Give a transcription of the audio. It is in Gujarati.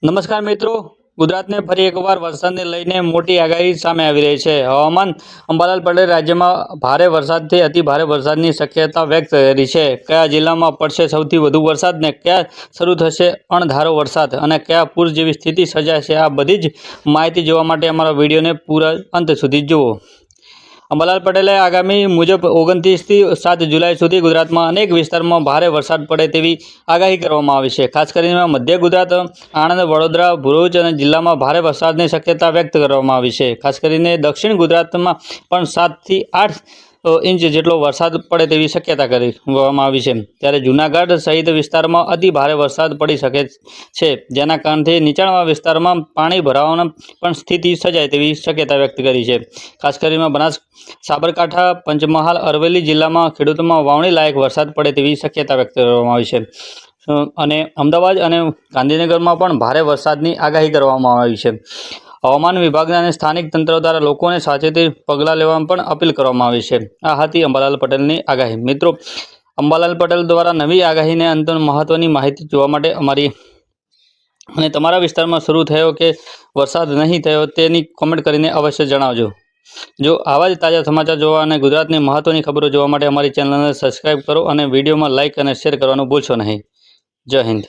નમસ્કાર મિત્રો, ગુજરાતને ફરી એકવાર વરસાદને લઈને મોટી આગાહી સામે આવી રહી છે. હવામાન અંબાલાલ પટેલે રાજ્યમાં ભારે વરસાદથી અતિ ભારે વરસાદની શક્યતા વ્યક્ત કરી છે. કયા જિલ્લામાં પડશે સૌથી વધુ વરસાદ ને ક્યાં શરૂ થશે અણધારો વરસાદ અને કયા પૂર જેવી સ્થિતિ સર્જાશે, આ બધી જ માહિતી જોવા માટે અમારા વિડીયોને પૂરા અંત સુધી જુઓ. અંબાલાલ પટેલે આગામી મુજબ 29 થી 7 જુલાઈ સુધી ગુજરાતમાં અનેક વિસ્તારોમાં ભારે વરસાદ પડે તેવી આગાહી કરવામાં આવી છે. ખાસ કરીને મધ્ય ગુજરાત, આણંદ, વડોદરા, ભરૂચ અને જિલ્લામાં ભારે વરસાદની શક્યતા વ્યક્ત કરવામાં આવી છે. ખાસ કરીને દક્ષિણ ગુજરાતમાં પણ 7 થી 8 ઇંચ જેટલો વરસાદ પડે તેવી શક્યતા કરવામાં આવી છે. ત્યારે જૂનાગઢ સહિત વિસ્તારમાં અતિ ભારે વરસાદ પડી શકે છે, જેના કારણથી નીચાણવાળા વિસ્તારમાં પાણી ભરાવાની પણ સ્થિતિ સર્જાય તેવી શક્યતા વ્યક્ત કરી છે. ખાસ કરીને સાબરકાંઠા, પંચમહાલ, અરવલ્લી જિલ્લામાં ખેડૂતોમાં વાવણી લાયક વરસાદ પડે તેવી શક્યતા વ્યક્ત કરવામાં આવી છે. અને અમદાવાદ અને ગાંધીનગરમાં પણ ભારે વરસાદની આગાહી કરવામાં આવી છે. હવામાન વિભાગ અને સ્થાનિક તંત્ર દ્વારા લોકોને સાવચેતી પગલાં લેવામાં પણ અપીલ કરવામાં આવી છે. આ હતી અંબાલાલ પટેલની આગાહી. મિત્રો, અંબાલાલ પટેલ દ્વારા નવી આગાહીને અંતે મહત્વની માહિતી જોવા માટે અને તમારા વિસ્તારમાં શરૂ થયો કે વરસાદ નહીં થયો તેની કોમેન્ટ કરીને અવશ્ય જણાવજો. જો આવા જ તાજા સમાચાર જોવા અને ગુજરાતની મહત્વની ખબરો જોવા માટે અમારી ચેનલને સબસ્ક્રાઇબ કરો અને વિડીયોમાં લાઇક અને શેર કરવાનું ભૂલશો નહીં. જય હિન્દ.